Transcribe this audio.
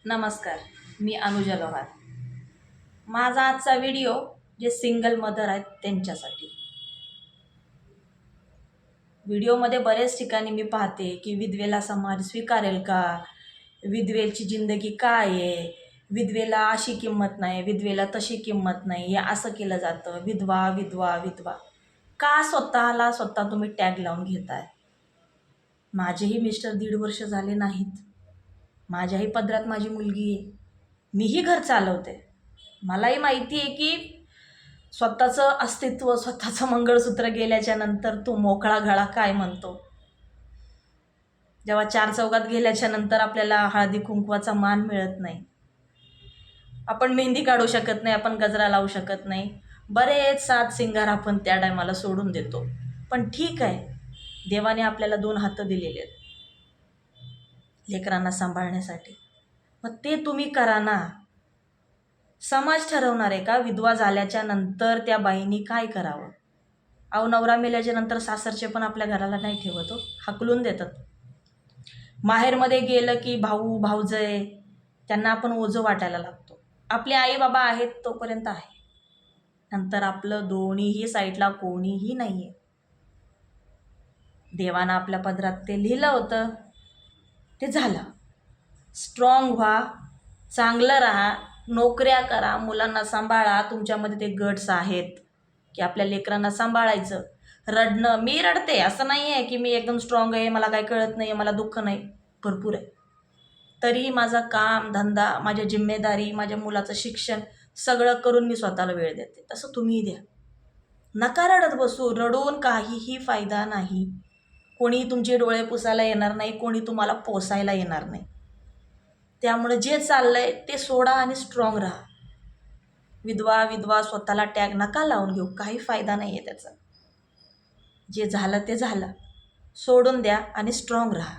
नमस्कार, मी अनुजा लोहार. माझा आजचा व्हिडिओ जे सिंगल मदर आहेत त्यांच्यासाठी. व्हिडिओमध्ये बरेच ठिकाणी मी पाहते की विधवेला समाज स्वीकारेल का, विधवेची जिंदगी काय आहे, विधवेला अशी किंमत नाही, विधवेला तशी किंमत नाही, हे असं केलं जातं, विधवा विधवा विधवा. का स्वतः तुम्ही टॅग लावून घेताय? माझेही मिस्टर 1.5 वर्ष झाले नाहीत. माझ्याही पदरात माझी मुलगी आहे. मीही घर चालवते. मलाही माहिती आहे की स्वतःचं अस्तित्व, स्वतःचं मंगळसूत्र गेल्याच्या नंतर तो मोकळा गळा काय म्हणतो. जेव्हा 4 चौघात गेल्याच्या नंतर आपल्याला हळदी कुंकवाचा मान मिळत नाही. आपण मेहंदी काढू शकत नाही, आपण गजरा लावू शकत नाही. बरेच साथ सिंगार आपण त्या टायमाला सोडून देतो. पण ठीक आहे, देवाने आपल्याला 2 हात दिलेले आहेत लेकरांना सांभाळण्यासाठी. मग ते तुम्ही करा ना. समाज ठरवणार आहे का विधवा झाल्याच्या नंतर त्या बाईंनी काय करावं? अहो, नवरा मेल्याच्या नंतर सासरचे पण आपल्या घराला नाही ठेवत हो, हाकलून देतात. माहेरमध्ये गेलं की भाऊ भाऊजय त्यांना आपण ओझं वाटायला लागतो. आपले आई बाबा आहेत तोपर्यंत आहे, नंतर आपलं दोन्हीही साईडला कोणीही नाही आहे. देवानं आपल्या पदरात ते लिहिलं होतं, ते झालं. स्ट्रॉंग व्हा, चांगलं राहा, नोकऱ्या करा, मुलांना सांभाळा. तुमच्यामध्ये ते गट्स आहेत की आपल्या लेकरांना सांभाळायचं. रडणं, मी रडते असं नाही आहे की मी एकदम स्ट्रॉंग आहे, मला काय कळत नाही, मला दुःख नाही, भरपूर आहे. तरी माझा काम धंदा, माझ्या जिम्मेदारी, माझ्या मुलाचं शिक्षण सगळं करून मी स्वतःला वेळ देते. तसं तुम्हीही द्या. नका रडत बसू. रडून काहीही फायदा नाही. कोणी तुमचे डोळे पुसायला येणार नाही, कोणी तुम्हाला पोसायला येणार नाही. त्यामुळे जे चाललंय ते सोडा आणि स्ट्रॉंग राहा. विधवा विधवा स्वतःला टॅग नका लावून घेऊ, काही फायदा नाही आहे त्याचा. जे झालं ते झालं, सोडून द्या आणि स्ट्रॉंग राहा.